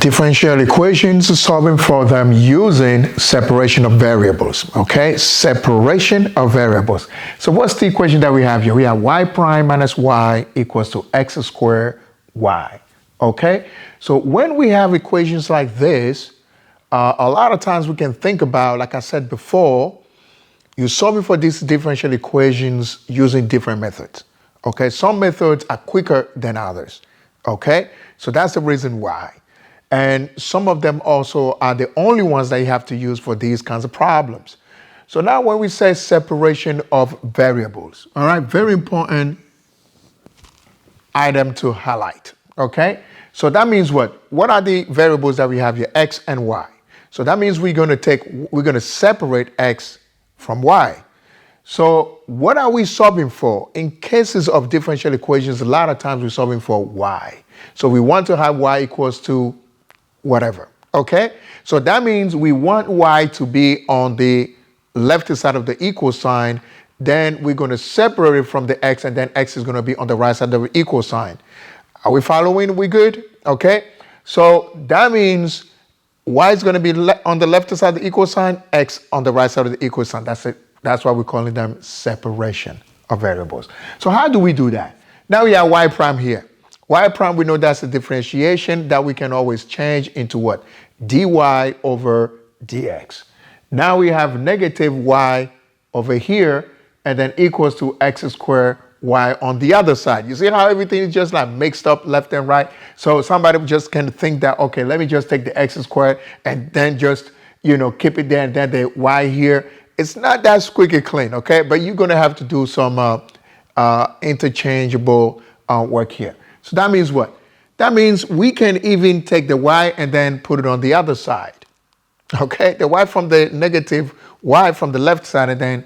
differential equations, solving for them using separation of variables, okay? Separation of variables. So what's the equation that we have here? We have y prime minus y equals to x squared y, okay? So when we have equations like this, a lot of times we can think about, like I said before, you're solving for these differential equations using different methods, okay? Some methods are quicker than others, okay? So that's the reason why. And some of them also are the only ones that you have to use for these kinds of problems. So now when we say separation of variables, all right, very important item to highlight, okay? So that means what? What are the variables that we have here, x and y? So that means we're going to separate x from y. So what are we solving for? In cases of differential equations, a lot of times we're solving for y. So we want to have y equals to whatever, okay? So that means we want y to be on the left side of the equal sign. Then we're going to separate it from the x, and then x is going to be on the right side of the equal sign. Are we following? We good? Okay. So that means y is going to be on the left side of the equal sign, x on the right side of the equal sign. That's it. That's why we're calling them separation of variables. So how do we do that? Now we have y prime here. Y prime, we know that's a differentiation that we can always change into what? dy over dx. Now we have negative y over here, and then equals to x squared y on the other side. You see how everything is just like mixed up left and right? So somebody just can think that, okay, let me just take the x squared and then just, keep it there, and then the y here. It's not that squeaky clean, okay? But you're going to have to do some interchangeable work here. So that means what? That means we can even take the y and then put it on the other side. Okay, the y from the negative, y from the left side, and then,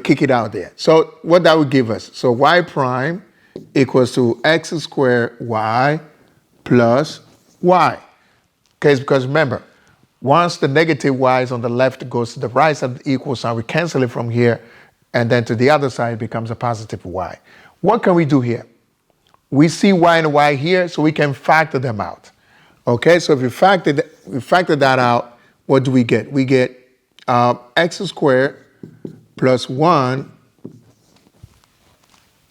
kick it out there. So what that would give us? So y prime equals to x squared y plus y. Okay, because remember, once the negative y is on the left, it goes to the right side of the equal sign. We cancel it from here, and then to the other side, it becomes a positive y. What can we do here? We see y and y here, so we can factor them out. Okay, so if we factor that out, what do we get? We get x squared plus 1,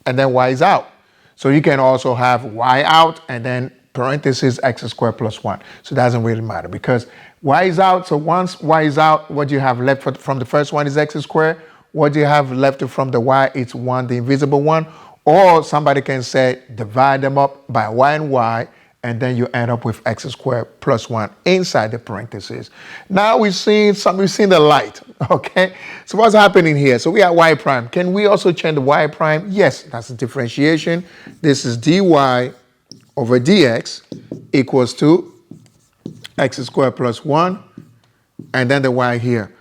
and then y is out. So you can also have y out, and then parentheses x squared plus 1. So it doesn't really matter because y is out. So once y is out, what do you have left from the first one is x squared. What do you have left from the y? It's 1, the invisible one. Or somebody can say divide them up by y and y, and then you end up with x squared plus 1 inside the parentheses. Now we've seen the light, okay? So what's happening here? So we have y prime. Can we also change the y prime? Yes, that's a differentiation. This is dy over dx equals to x squared plus 1, and then the y here.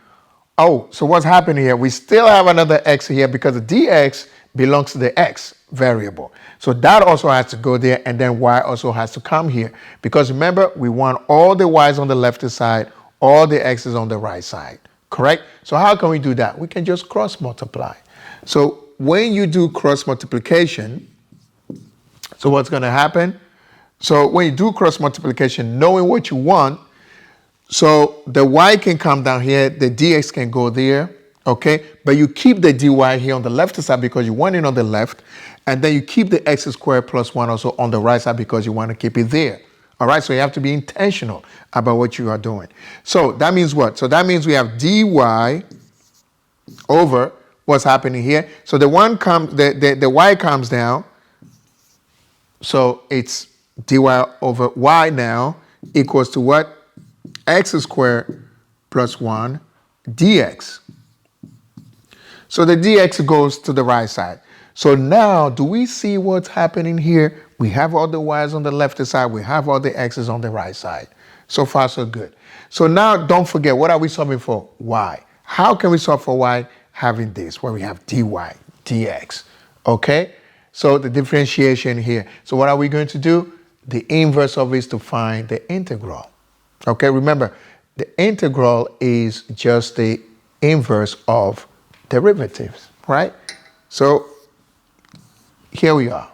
Oh, so what's happening here? We still have another x here because the dx belongs to the x variable. So that also has to go there, and then y also has to come here. Because remember, we want all the y's on the left side, all the x's on the right side, correct? So how can we do that? We can just cross multiply. So when you do cross multiplication, so what's going to happen? So when you do cross multiplication, knowing what you want, so the y can come down here, the dx can go there, okay? But you keep the dy here on the left side because you want it on the left, and then you keep the x squared plus 1 also on the right side because you want to keep it there. All right, so you have to be intentional about what you are doing. So that means what? So that means we have dy over what's happening here. So the y comes down, so it's dy over y now equals to what? X squared plus 1 dx. So the dx goes to the right side. So now, do we see what's happening here? We have all the y's on the left side. We have all the x's on the right side. So far, so good. So now, don't forget, what are we solving for? Y. How can we solve for y? Having this, where we have dy dx. Okay? So the differentiation here. So what are we going to do? The inverse of it is to find the integral. Okay, remember, the integral is just the inverse of derivatives, right? So here we are.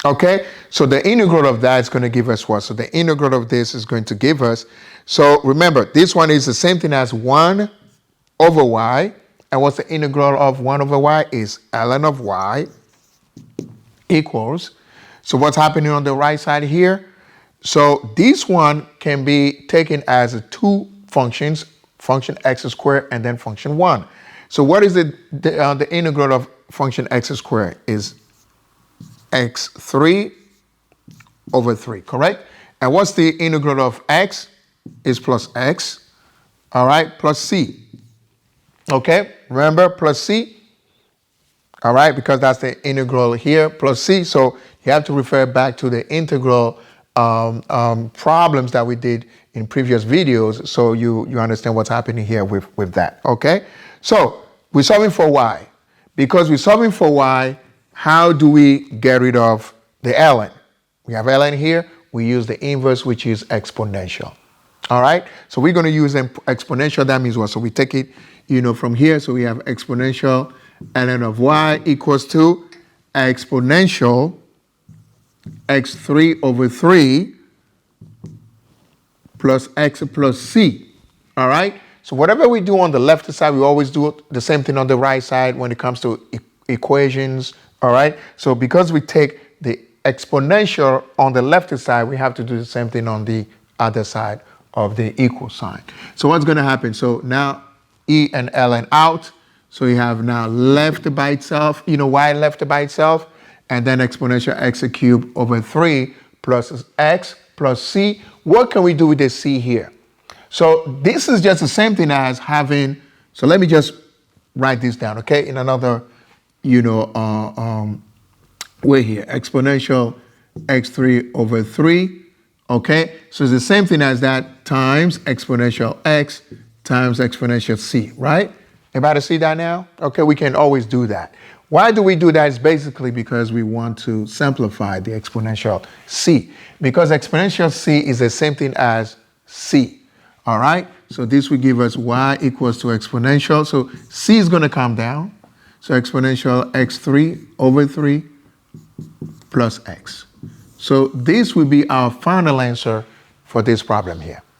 Okay, so the integral of that is going to give us what? So the integral of this is going to give us, so remember, this one is the same thing as 1 over y. And what's the integral of 1 over y? Is ln of y equals, so what's happening on the right side here? So this one can be taken as two functions, function x squared and then function 1. So what is the integral of function x squared? Is x3 over 3, correct? And what's the integral of x? Is plus x, all right, plus c. Okay, remember, plus c, all right, because that's the integral here, plus c. So you have to refer back to the integral problems that we did in previous videos, so you understand what's happening here with that, okay? So we're solving for y. Because we're solving for y, how do we get rid of the ln? We have ln here, we use the inverse, which is exponential. All right, so we're going to use exponential. That means what? So we take it, from here. So we have exponential ln of y equals to exponential x3 over 3 plus x plus c. All right, so whatever we do on the left side, we always do the same thing on the right side when it comes to equations. All right, so because we take the exponential on the left side, we have to do the same thing on the other side of the equal sign. So what's going to happen? So now e and ln out. So you have now left by itself, y left by itself, and then exponential x cubed over 3 plus x plus c. What can we do with this c here? So this is just the same thing as having, so let me just write this down, okay, in another, way here. Exponential x3 over 3, okay? So it's the same thing as that times exponential x times exponential c, right? Everybody see that now? Okay, we can always do that. Why do we do that? It's basically because we want to simplify the exponential c. Because exponential c is the same thing as c. All right? So this will give us y equals to exponential. So c is going to come down. So exponential x3 over 3 plus x. So this will be our final answer for this problem here.